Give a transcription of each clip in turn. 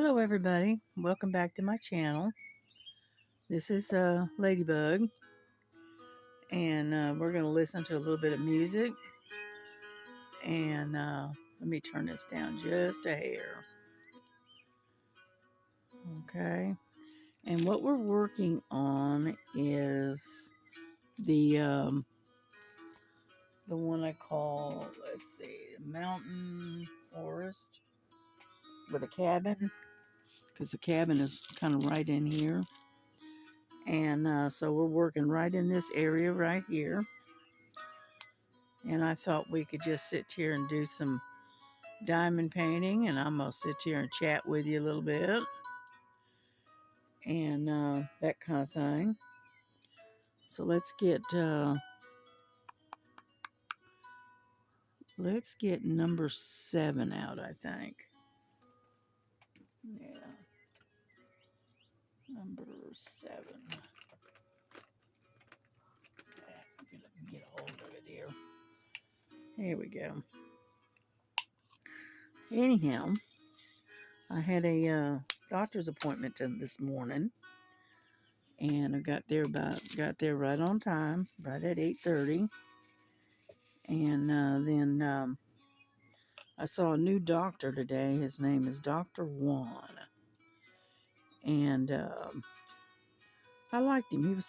Hello everybody, welcome back to my channel. This is Ladybug, and we're going to listen to a little bit of music. And let me turn this down just a hair. Okay, and what we're working on is the one I call, let's see, Mountain Forest with a cabin, because the cabin is kind of right in here. And so we're working right in this area right here. And I thought we could just sit here and do some diamond painting, and I'm going to sit here and chat with you a little bit and that kind of thing. So let's get number 7 out, I think. Yeah, number 7. Get a hold of it here. Here we go. Anyhow, I had a doctor's appointment this morning, and I got there right on time, right at 8:30. And then I saw a new doctor today. His name is Dr. Juan, and I liked him.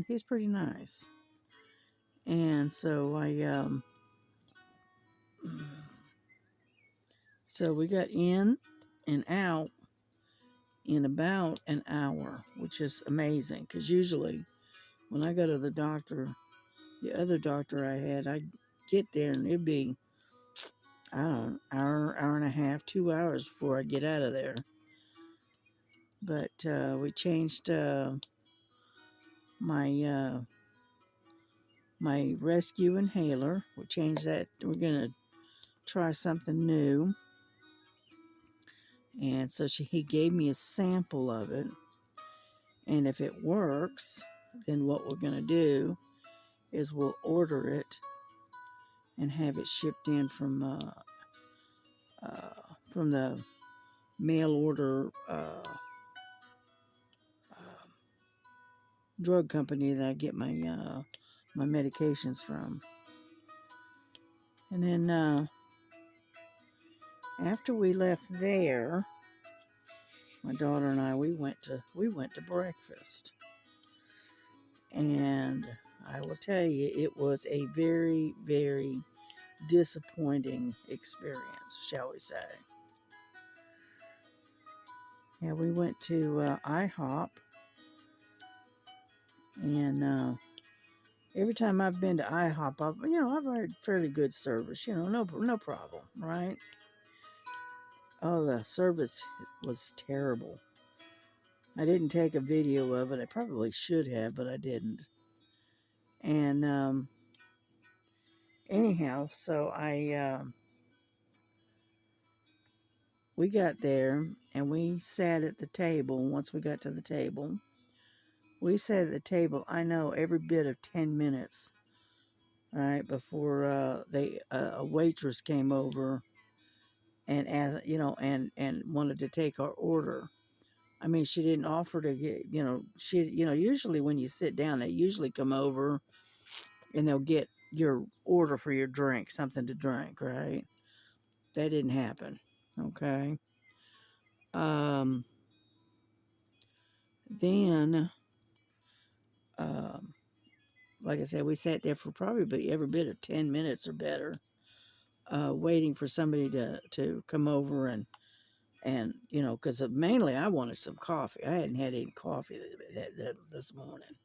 He's pretty nice. And so so we got in and out in about an hour, which is amazing, because usually when I go to the doctor, the other doctor I had, I get there and it'd be, I don't know, hour and a half, 2 hours before I get out of there. But we changed my my rescue inhaler. We changed that. We're gonna try something new. And so he gave me a sample of it. And if it works, then what we're gonna do is we'll order it and have it shipped in from the mail order drug company that I get my my medications from. And then after we left there, my daughter and I, we went to breakfast. And I will tell you, it was a very, very disappointing experience, shall we say. Yeah, we went to IHOP, and every time I've been to IHOP, I've had fairly good service. No problem, right? Oh, the service was terrible. I didn't take a video of it. I probably should have, but I didn't. And anyhow, so we got there and we sat at the table. Once we got to the table, we sat at the table, I know, every bit of 10 minutes, right, before a waitress came over and asked, and wanted to take our order. I mean, she didn't offer to get, usually when you sit down, they usually come over and they'll get your order for your drink, something to drink, right? That didn't happen, okay? Then, um, like I said, we sat there for probably every bit of 10 minutes or better, waiting for somebody to come over and because mainly I wanted some coffee. I hadn't had any coffee this morning.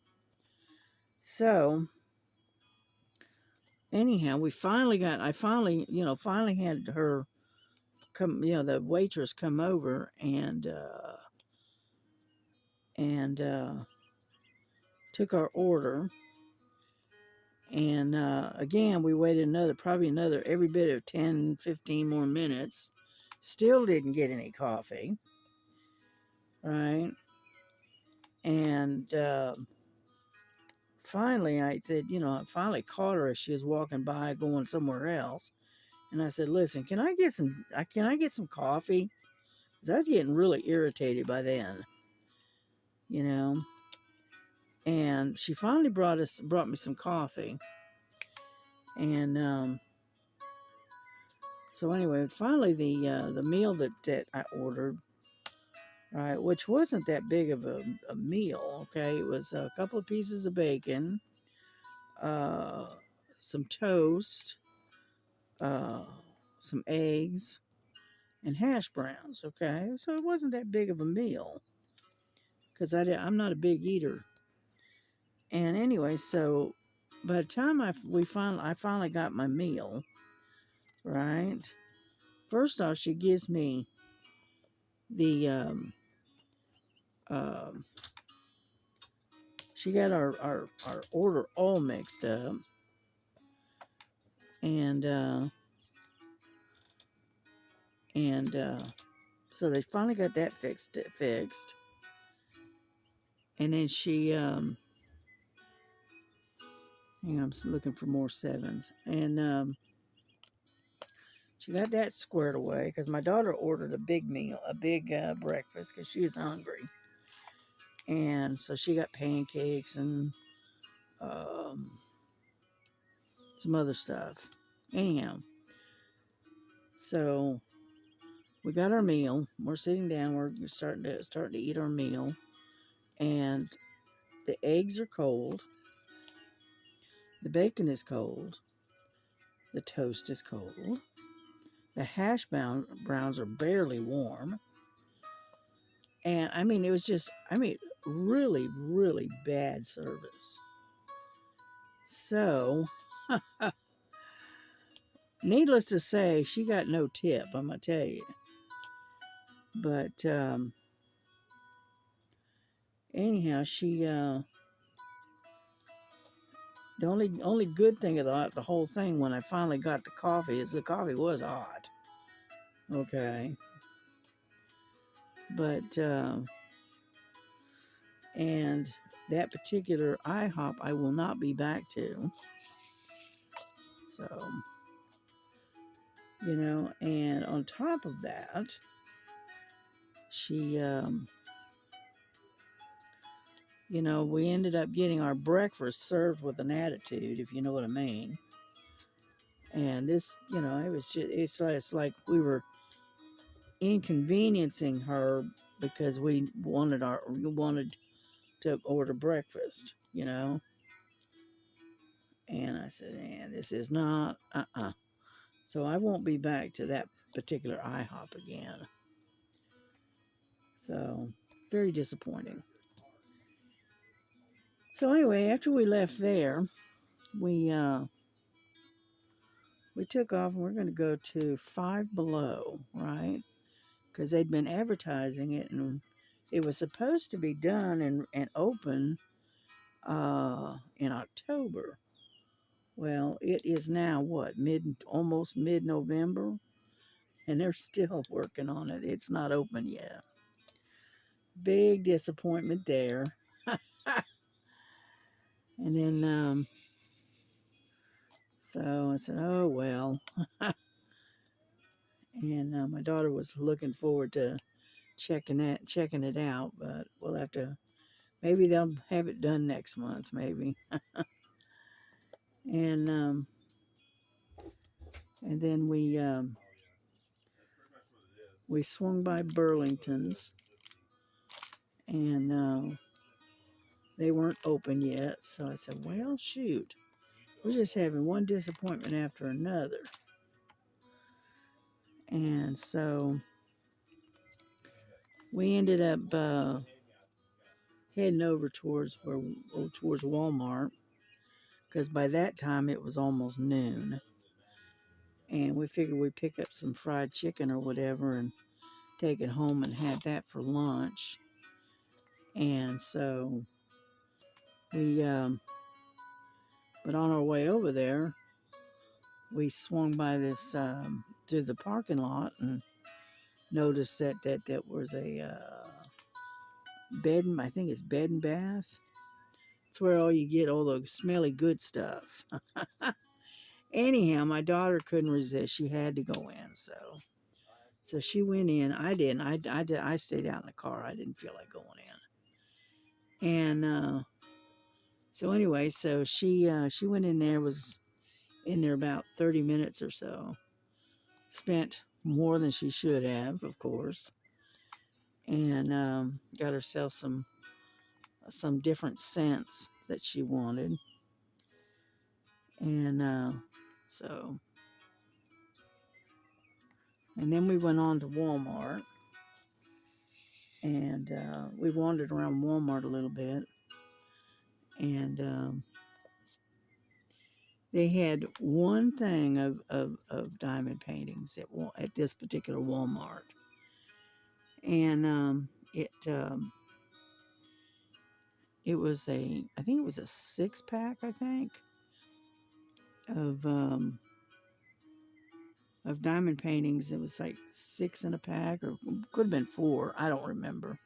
So, anyhow, I finally had her come, the waitress come over and took our order. And again, we waited probably another every bit of 10, 15 more minutes. Still didn't get any coffee, right? And finally, I said, I finally caught her as she was walking by, going somewhere else. And I said, "Listen, can I get some coffee? 'Cause I was getting really irritated by then, you know. And she finally brought me some coffee. And so anyway, finally the meal that I ordered, right, which wasn't that big of a meal, okay? It was a couple of pieces of bacon, uh, some toast, uh, some eggs, and hash browns, okay? So it wasn't that big of a meal because I'm not a big eater. And anyway, so by the time I finally got my meal, right? First off, she gives me the um, she got our order all mixed up, and so they finally got that fixed, and then she hang on, I'm looking for more sevens, and she got that squared away because my daughter ordered a big meal, a big breakfast because she was hungry, and so she got pancakes and um, some other stuff. Anyhow, so we got our meal. We're sitting down. We're starting to eat our meal, and the eggs are cold. The bacon is cold. The toast is cold. The hash browns are barely warm. And I mean, it was just, really, really bad service. So, needless to say, she got no tip, I'm going to tell you. But anyhow, the only good thing about the whole thing when I finally got the coffee is the coffee was hot. Okay. But, and that particular IHOP I will not be back to. So, and on top of that, she, we ended up getting our breakfast served with an attitude, if you know what I mean. And this, it was just, it's like we were inconveniencing her because we wanted to order breakfast, And I said, man, this is not, So I won't be back to that particular IHOP again. So, very disappointing. So anyway, after we left there, we took off and we're going to go to Five Below, right? Because they'd been advertising it, and it was supposed to be done and open in October. Well, it is now what, almost mid-November, and they're still working on it. It's not open yet. Big disappointment there. And then so I said, oh well. And my daughter was looking forward to checking it out, but we'll have to. Maybe they'll have it done next month, maybe. And and then we swung by Burlington's, and they weren't open yet. So I said, well, shoot, we're just having one disappointment after another. And so we ended up heading over towards Walmart, because by that time it was almost noon, and we figured we'd pick up some fried chicken or whatever and take it home and have that for lunch. And so we but on our way over there, we swung by this through the parking lot and noticed that was a I think it's Bed and Bath. It's where all you get all the smelly good stuff. Anyhow, my daughter couldn't resist. She had to go in. So she went in. I didn't. I stayed out in the car. I didn't feel like going in. And so anyway, so she went in there. Was in there about 30 minutes or so. Spent more than she should have, of course, and got herself some different scents that she wanted. And so, and then we went on to Walmart, and we wandered around Walmart a little bit, and they had one thing of diamond paintings at this particular Walmart, and it was I think it was a 6-pack, I think, of diamond paintings. It was like 6 in a pack, or could have been 4. I don't remember.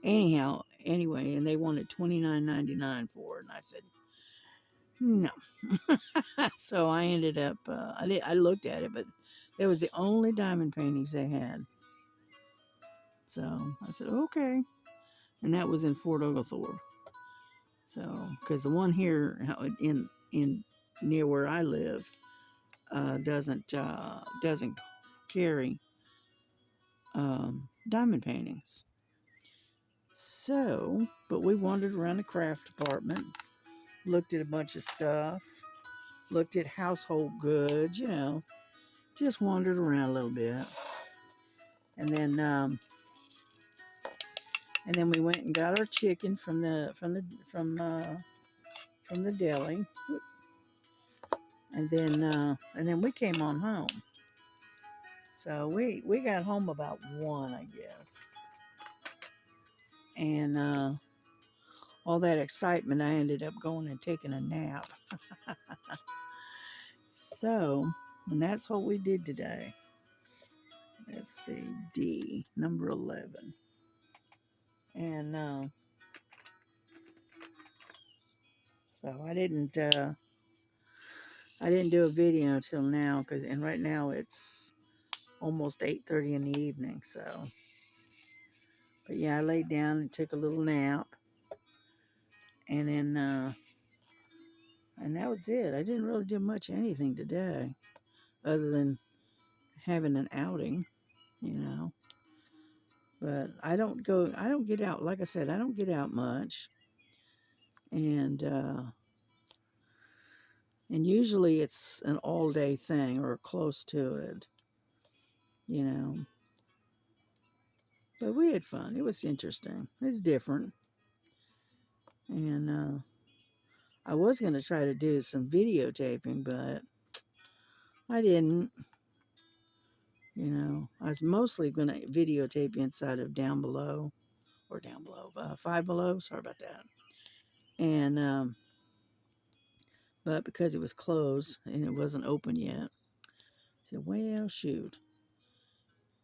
Anyhow, anyway, and they wanted $29.99 for it, and I said no. So I ended up. I looked at it, but that was the only diamond paintings they had. So I said okay, and that was in Fort Oglethorpe. So because the one here in near where I live doesn't carry diamond paintings. So, but we wandered around the craft department, looked at a bunch of stuff, looked at household goods, just wandered around a little bit, and then we went and got our chicken from the deli, and then we came on home. So we got home about 1, I guess, and all that excitement, I ended up going and taking a nap. So, and that's what we did today. Let's see, D, number 11. And so I didn't do a video till now, and right now it's almost 8:30 in the evening. So, but yeah, I laid down and took a little nap, and then and that was it. I didn't really do much anything today, other than having an outing, But I don't get out. Like I said, I don't get out much, and usually it's an all-day thing or close to it, you know. But we had fun. It was interesting. It's different, and I was going to try to do some videotaping, but I didn't. I was mostly going to videotape inside of Down Below, Five Below. Sorry about that. And but because it was closed and it wasn't open yet, I said, well, shoot.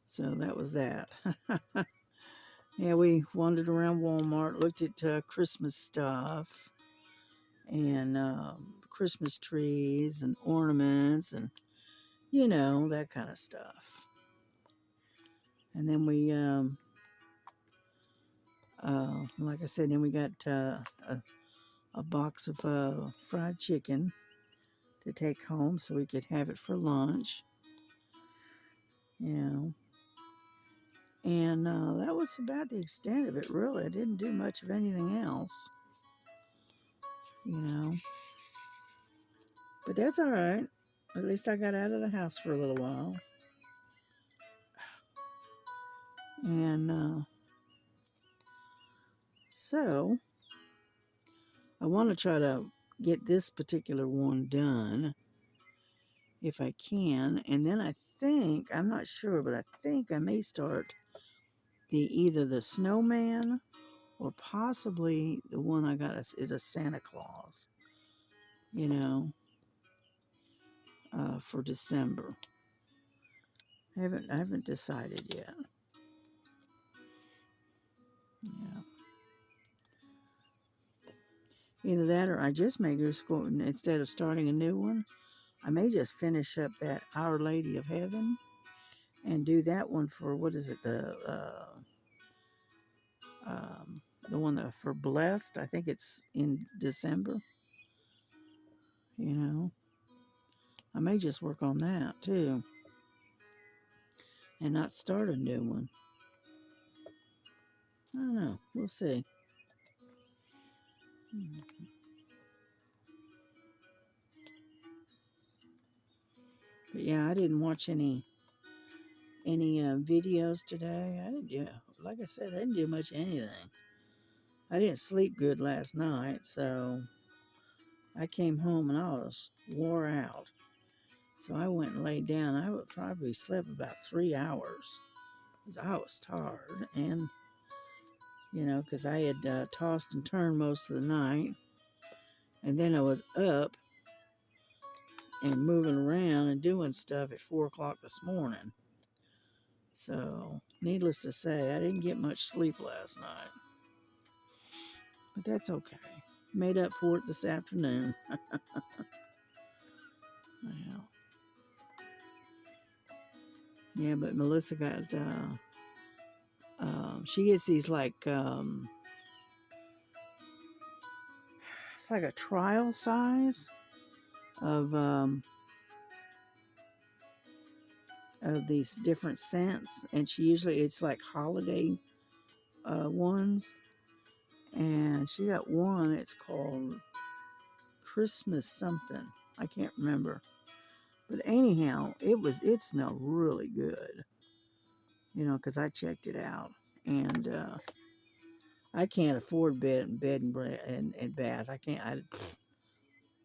So that was that. Yeah, we wandered around Walmart, looked at Christmas stuff and Christmas trees and ornaments and, that kind of stuff. And then we, like I said, then we got a box of fried chicken to take home so we could have it for lunch, And that was about the extent of it, really. I didn't do much of anything else, But that's all right. At least I got out of the house for a little while. And so I want to try to get this particular one done if I can. And then I'm not sure, but I think I may start either the snowman or possibly the one I got is a Santa Claus, for December. I haven't decided yet. Yeah. Either that or I just may go school instead of starting a new one. I may just finish up that Our Lady of Heaven and do that one for, what is it, the one that for Blessed. I think it's in December. You know, I may just work on that too and not start a new one. I don't know. We'll see. But yeah, I didn't watch any videos today. I didn't do, like I said, I didn't do much anything. I didn't sleep good last night, so I came home and I was wore out. So I went and laid down. I would probably slept about 3 hours because I was tired, and you know, because I had tossed and turned most of the night, and then I was up and moving around and doing stuff at 4 o'clock this morning. So, needless to say, I didn't get much sleep last night. But that's okay. Made up for it this afternoon. Well, yeah, but Melissa got, she gets these like, it's like a trial size of these different scents, and she usually, it's like holiday ones, and she got one, it's called Christmas something, I can't remember, but anyhow, it smelled really good, you know, because I checked it out, and I can't afford bed and bath. I can't.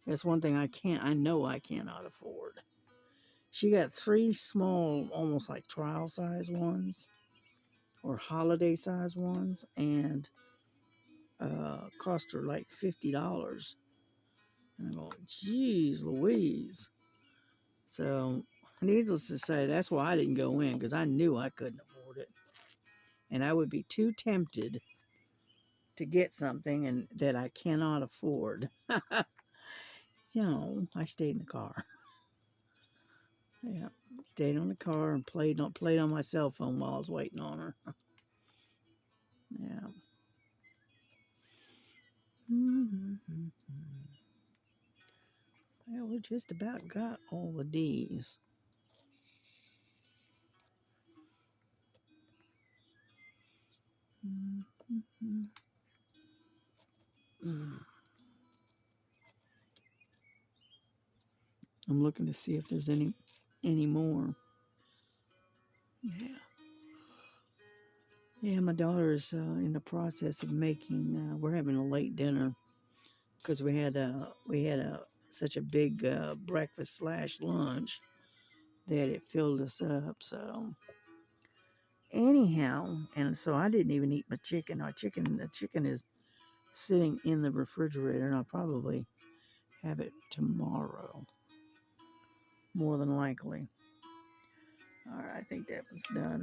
That's one thing I know I cannot afford. She got 3 small, almost like trial size ones or holiday size ones, and cost her like $50. And I'm going, geez, Louise. So, needless to say, that's why I didn't go in, because I knew I couldn't afford it, and I would be too tempted to get something and that I cannot afford. So I stayed in the car. Yeah, stayed on the car and played on my cell phone while I was waiting on her. Yeah. Well, we just about got all the D's. I'm looking to see if there's any more. Yeah. Yeah, my daughter is in the process of making. We're having a late dinner because we had such a big breakfast / lunch that it filled us up. So anyhow, and so I didn't even eat my chicken. The chicken is sitting in the refrigerator, and I'll probably have it tomorrow, more than likely. All right, I think that was done.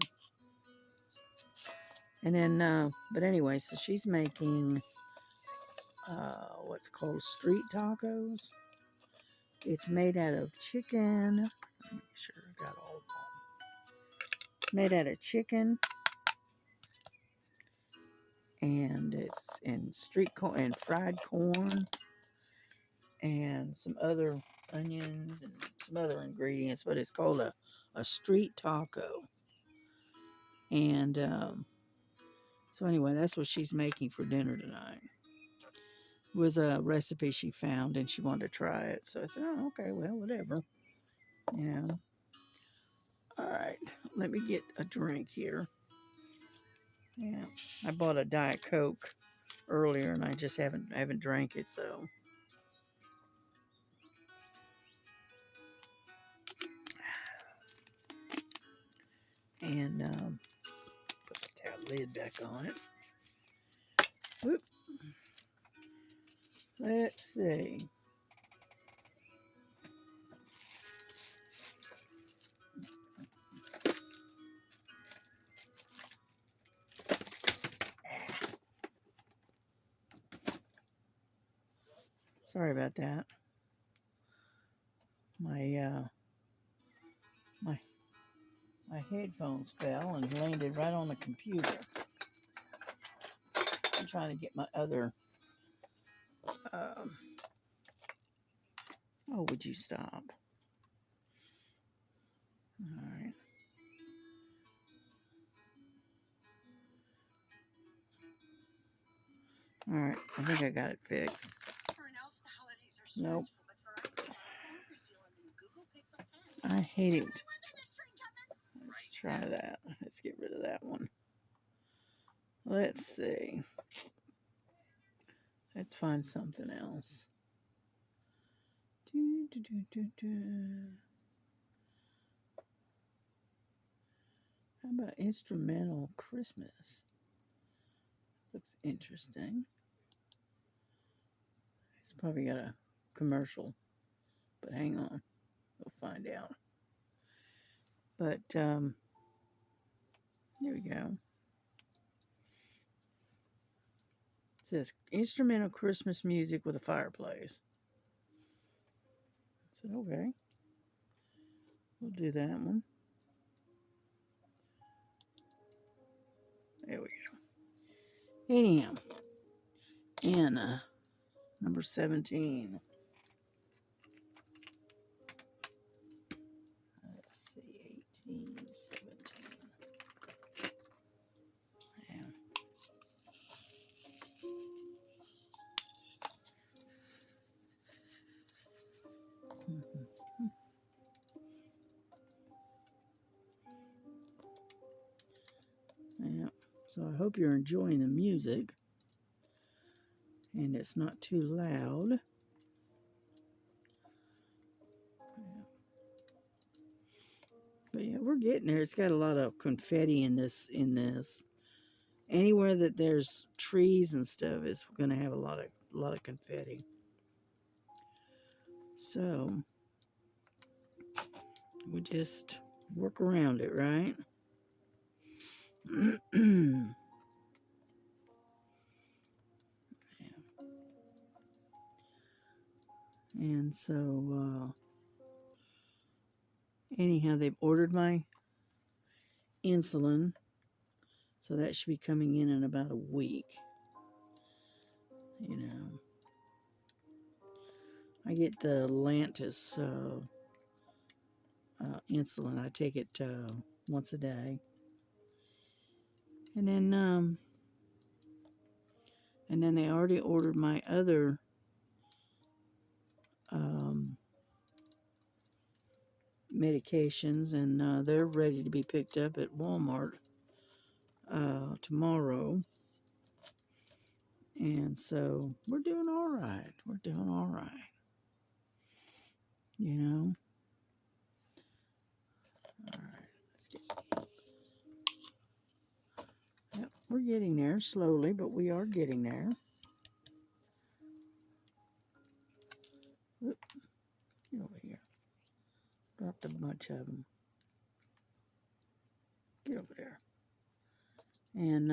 And then, but anyway, so she's making what's called street tacos. It's made out of chicken. Let me make sure I got all of them. It's made out of chicken, and it's in street corn and fried corn, and some other onions and some other ingredients. But it's called a street taco. And so anyway, that's what she's making for dinner tonight. It was a recipe she found, and she wanted to try it. So I said, oh, okay, well, whatever. Yeah. All right, let me get a drink here. Yeah, I bought a Diet Coke earlier, and I just haven't drank it, so. And put the towel lid back on it. Whoop. Let's see. Sorry about that. My my headphones fell and landed right on the computer. I'm trying to get my other. Oh, would you stop? All right. All right. I think I got it fixed. Nope. I hate it. Let's try that. Let's get rid of that one. Let's see. Let's find something else. How about instrumental Christmas? Looks interesting. It's probably got a commercial, but hang on. We'll find out. But, here we go. It says instrumental Christmas music with a fireplace. I said, okay. We'll do that one. There we go. Anyhow, Anna, number 17. Let's see, 18, 17. Yeah. Yeah. So I hope you're enjoying the music and it's not too loud. Yeah. But yeah, we're getting there. It's got a lot of confetti in this. Anywhere that there's trees and stuff is going to have a lot of confetti. So we just work around it, right? Yeah. And so anyhow, they've ordered my insulin, so that should be coming in about a week. You know, I get the Lantus insulin. I take it once a day, and then they already ordered my other medications, and they're ready to be picked up at Walmart tomorrow. And so we're doing all right. We're doing all right. You know. All right. Let's get. Yep, we're getting there slowly, but we are getting there. Oop, get over here. Dropped a bunch of them. Get over there. And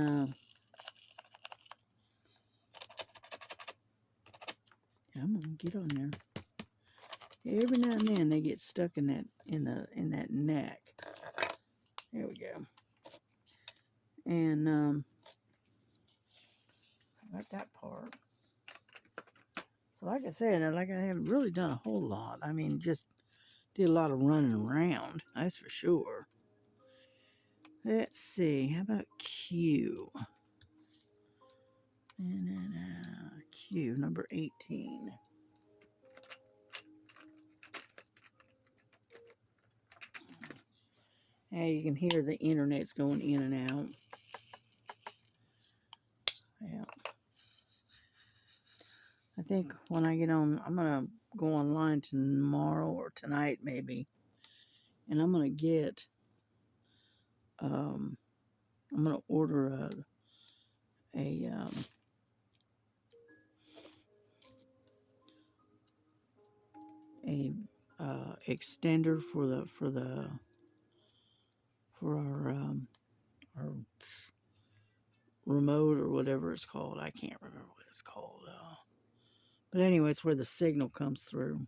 come on, get on there. Every now and then they get stuck in that neck. There we go. And got that part. So like I said, I haven't really done a whole lot. I mean, just did a lot of running around. That's for sure. Let's see. How about Q? And then Q, number 18. Hey, you can hear the internet's going in and out. Yeah. I think when I get on, I'm going to go online tomorrow or tonight maybe. And I'm going to get, I'm going to order a extender for our remote or whatever it's called. I can't remember what it's called. But anyway, it's where the signal comes through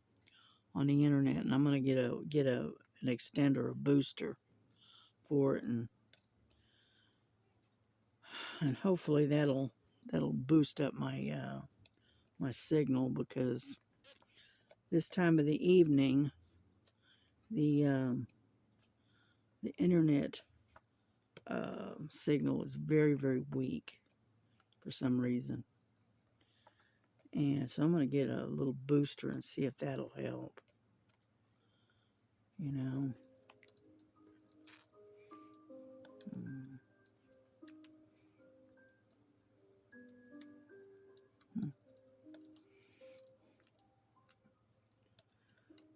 on the internet, and I'm gonna get an extender, a booster for it, and hopefully that'll boost up my my signal, because this time of the evening the internet signal is very, very weak for some reason. And so I'm going to get a little booster and see if that'll help. You know.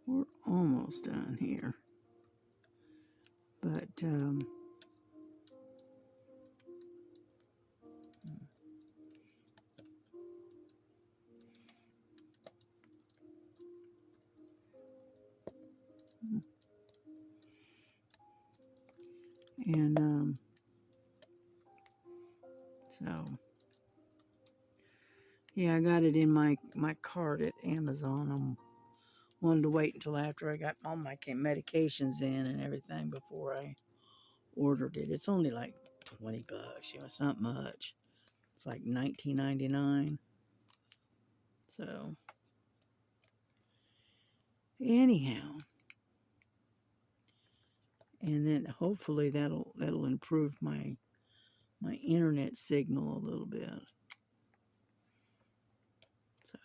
We're almost done here. But, and, so, yeah, I got it in my cart at Amazon. I wanted to wait until after I got all my medications in and everything before I ordered it. It's only like $20, you know, it's not much. It's like $19.99. So, anyhow, and then hopefully that'll improve my internet signal a little bit. So,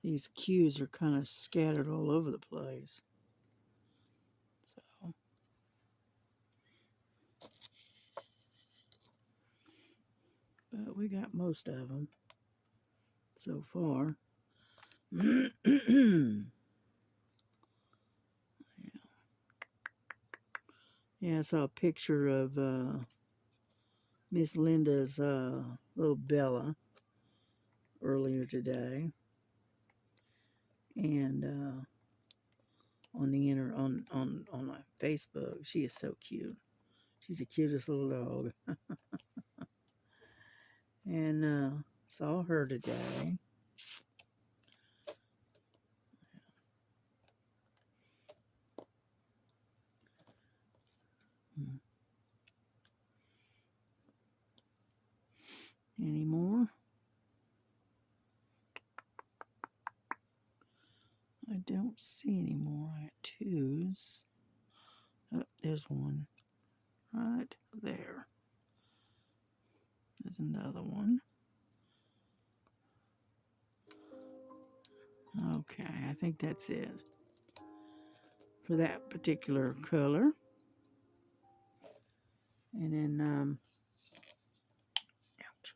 these cues are kind of scattered all over the place. So, but we got most of them so far. Yeah, I saw a picture of Miss Linda's little Bella earlier today, and on the on my Facebook, she is so cute. She's the cutest little dog, and saw her today. Any more? I don't see any more. I got twos. Oh, there's one right there. There's another one. Okay, I think that's it for that particular color. And then ouch,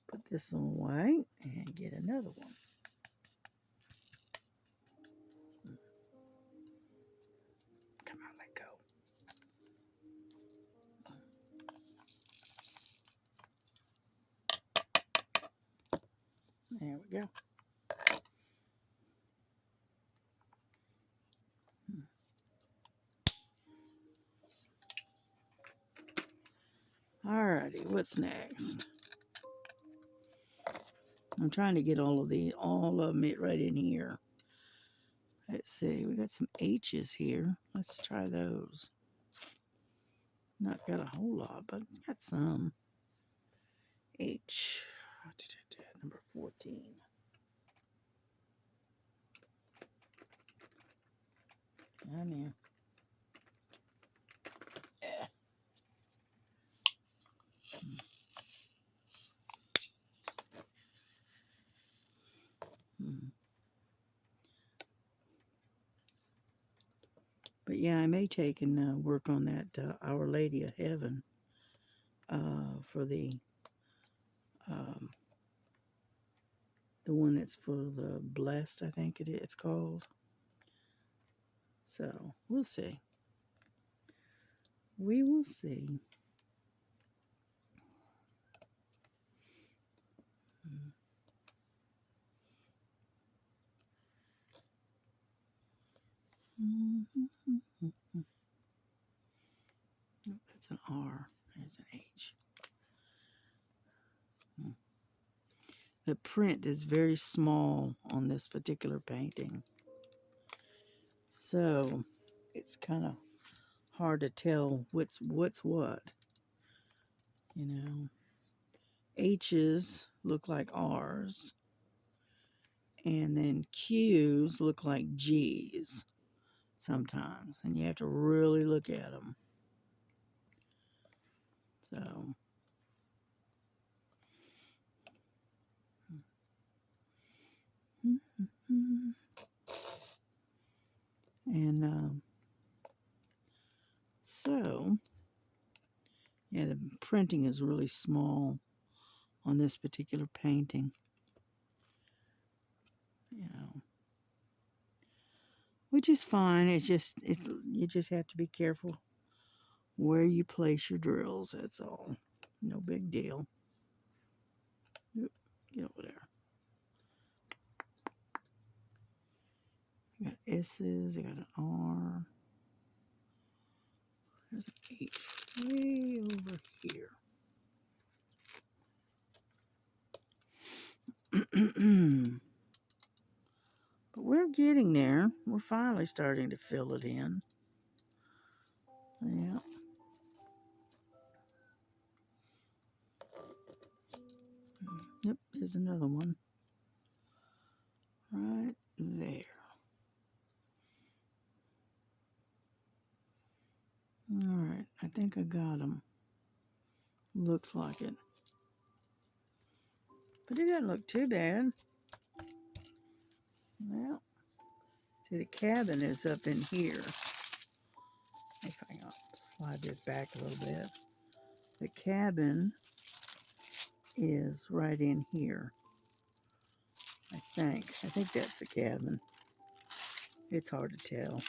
put this one away and get another one. Come on, let go. There we go. Alrighty, what's next? I'm trying to get all of them right in here. Let's see, we got some H's here. Let's try those. Not got a whole lot, but got some. H, number 14. I'm here. Yeah. But yeah, I may take and work on that Our Lady of Heaven for the one that's for the blessed, I think it's called. So we'll see. We will see. That's an R. There's an H. The print is very small on this particular painting. So it's kind of hard to tell what's what. You know, H's look like R's, and then Q's look like G's sometimes, and you have to really look at them. So, and so, yeah, the printing is really small on this particular painting. You know, which is fine. It's you just have to be careful where you place your drills. That's all. No big deal. Oop, get over there. I got S's. I got an R. There's an H way over here. But we're getting there. We're finally starting to fill it in. Yeah. Yep, there's another one. Right there. Alright, I think I got them. Looks like it. But it doesn't look too bad. Well, see, the cabin is up in here. If I can slide this back a little bit. The cabin is right in here. I think that's the cabin. It's hard to tell.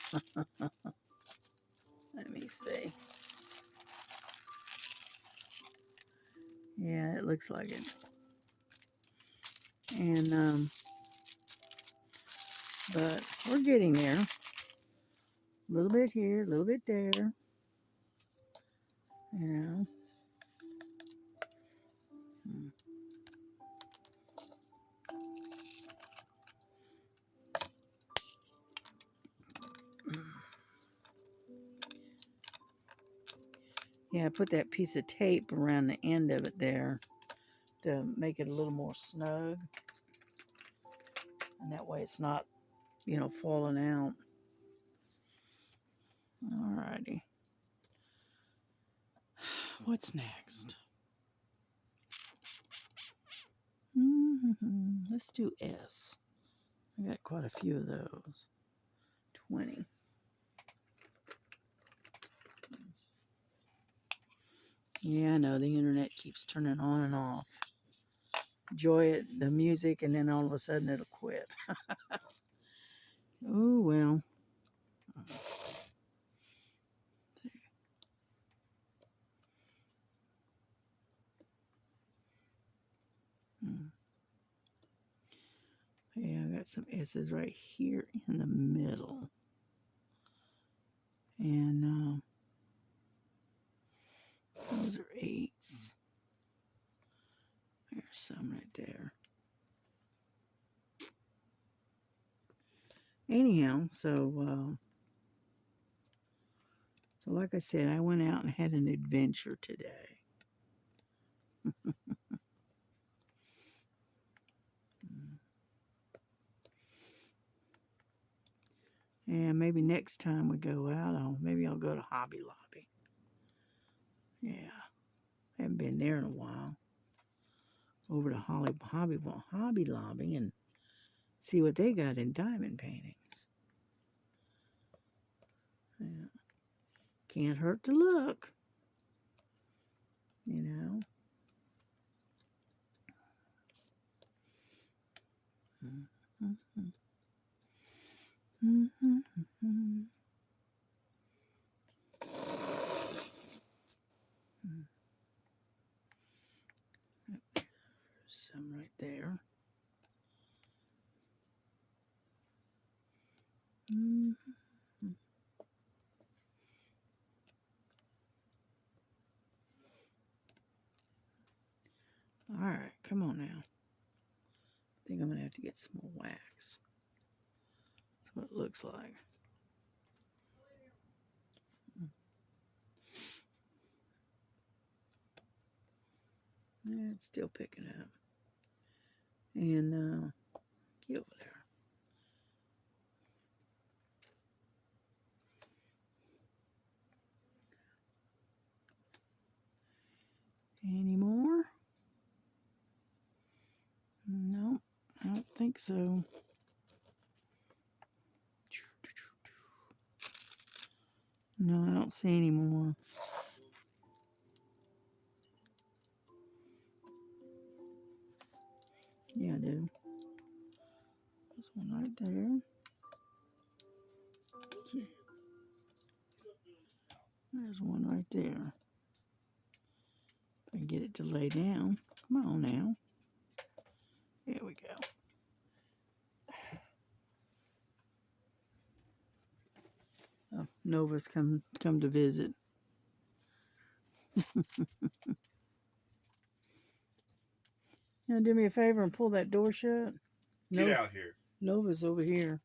Let me see. Yeah, it looks like it. And but we're getting there. A little bit here, a little bit there. You know. Yeah, I put that piece of tape around the end of it there to make it a little more snug. And that way it's not, you know, falling out. Alrighty. What's next? Let's do S. I got quite a few of those. 20. Yeah, I know, the internet keeps turning on and off. Enjoy it, the music, and then all of a sudden it'll quit. Oh, well. Yeah, I got some S's right here in the middle. And those are 8s. There's some right there. Anyhow, so like I said, I went out and had an adventure today. And maybe next time we go out, maybe I'll go to Hobby Lobby. Yeah, haven't been there in a while. Over to Hobby Lobby and see what they got in diamond paintings. Yeah. Can't hurt to look, you know. Some right there. All right, come on now. think I'm going to have to get some more wax. That's what it looks like. Yeah, it's still picking up. And get over there. Any more? No, I don't think so. No, I don't see any more. Yeah, I do. There's one right there. Yeah. There's one right there. If I can get it to lay down. Come on now. There we go. Oh, Nova's come to visit. Now do me a favor and pull that door shut. Get out here. Nova's over here.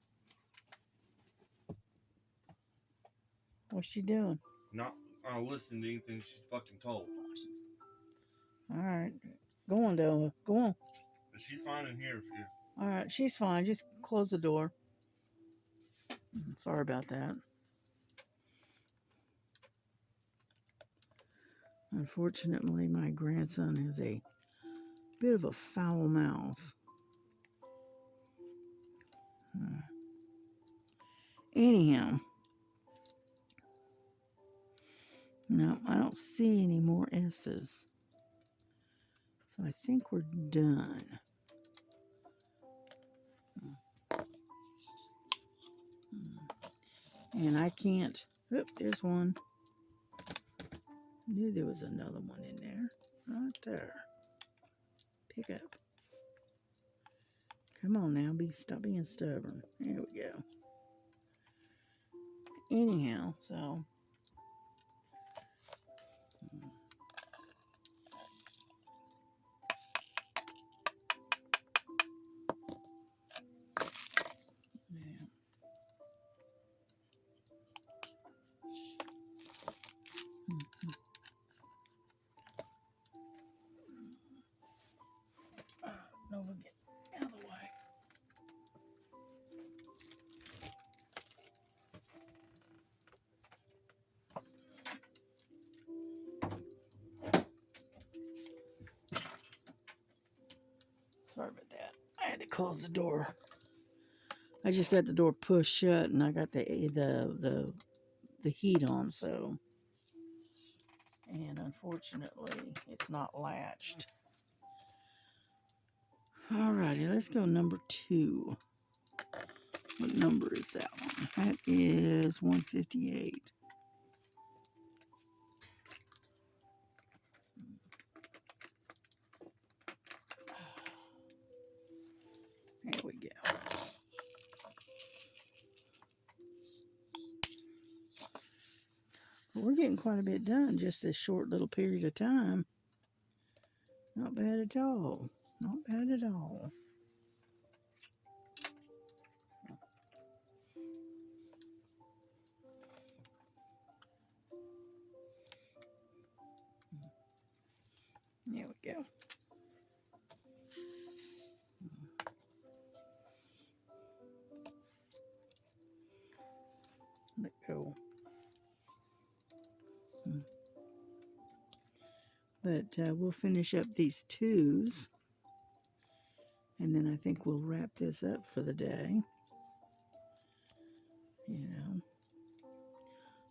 What's she doing? Not listening to anything she's fucking told. All right. Go on, Nova. Go on. But she's fine in here. All right. She's fine. Just close the door. Sorry about that. Unfortunately, my grandson has a bit of a foul mouth. Anyhow. No, I don't see any more S's. So I think we're done. And I can't. Oop, there's one. Knew there was another one in there. Right there. Pick up. Come on now, stop being stubborn. There we go. Anyhow, so yeah. Nova, get out of the way. Sorry about that. I had to close the door. I just got the door pushed shut, and I got the heat on, so. And unfortunately, it's not latched. Alrighty, let's go number 2. What number is that one? That is 158. There we go. Well, we're getting quite a bit done just this short little period of time. Not bad at all. Not bad at all. There we go. Let go. But we'll finish up these 2s. And then I think we'll wrap this up for the day. You know.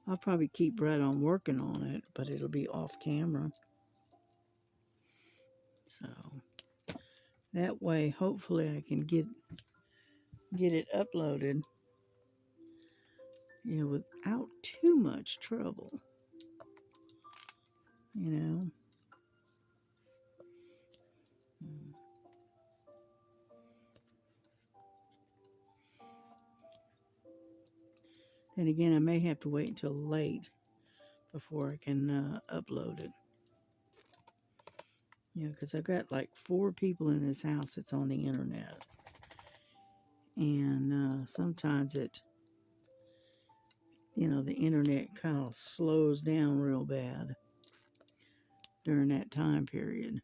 I'll probably keep right on working on it, but it'll be off camera. So that way, hopefully I can get it uploaded, you know, without too much trouble. You know. Then again, I may have to wait until late before I can upload it. Yeah, because I've got like 4 people in this house that's on the internet. And sometimes it, the internet kind of slows down real bad during that time period.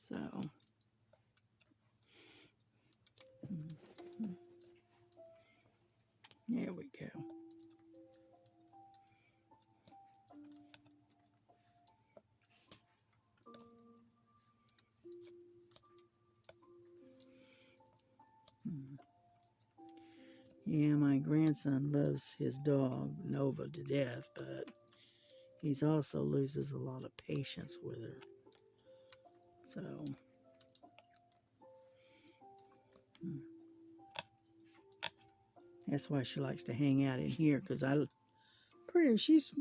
So, there we go. Yeah, my grandson loves his dog, Nova, to death, but he's also loses a lot of patience with her. So, that's why she likes to hang out in here, because she's,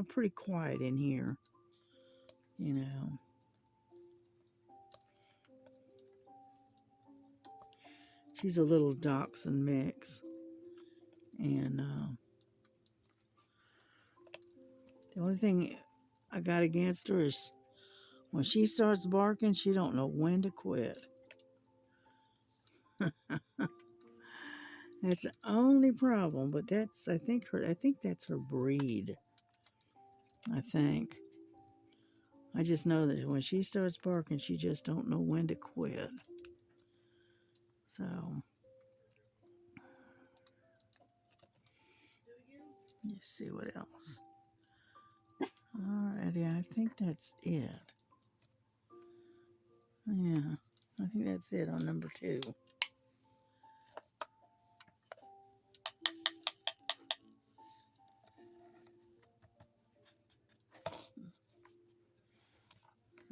pretty quiet in here, She's a little dachshund mix. And the only thing I got against her is when she starts barking, she don't know when to quit. That's the only problem, but I think that's her breed. I think. I just know that when she starts barking, she just don't know when to quit. So, let's see what else. Alrighty, I think that's it. Yeah, I think that's it on number 2.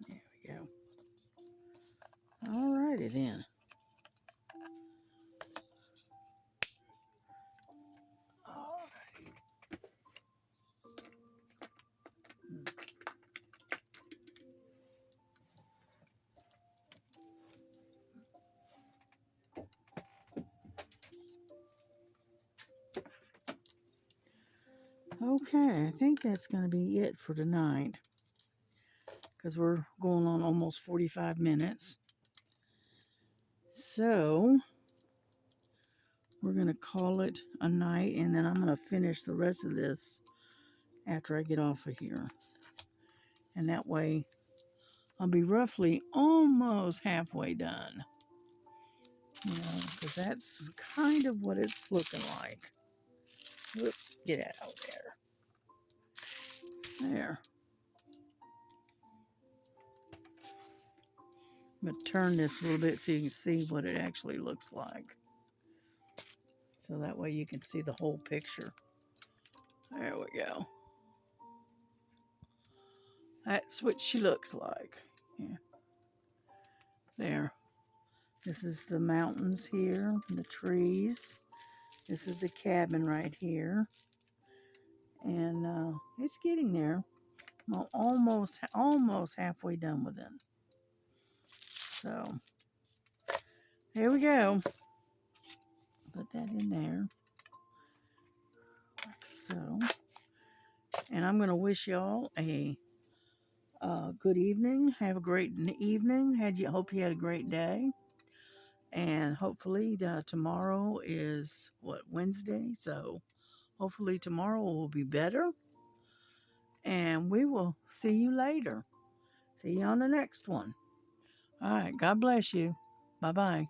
There we go. Alrighty then. Okay, I think that's going to be it for tonight, because we're going on almost 45 minutes. So, we're going to call it a night, and then I'm going to finish the rest of this after I get off of here. And that way, I'll be roughly almost halfway done. Because that's kind of what it's looking like. Whoops, get out of there. There. I'm going to turn this a little bit so you can see what it actually looks like. So that way you can see the whole picture. There we go. That's what she looks like. Yeah. There. This is the mountains here, the trees. This is the cabin right here. And it's getting there. I'm almost halfway done with it. So, here we go. Put that in there. Like so. And I'm going to wish y'all a good evening. Have a great evening. Hope you had a great day. And hopefully tomorrow is, Wednesday? So hopefully tomorrow will be better. And we will see you later. See you on the next one. All right. God bless you. Bye-bye.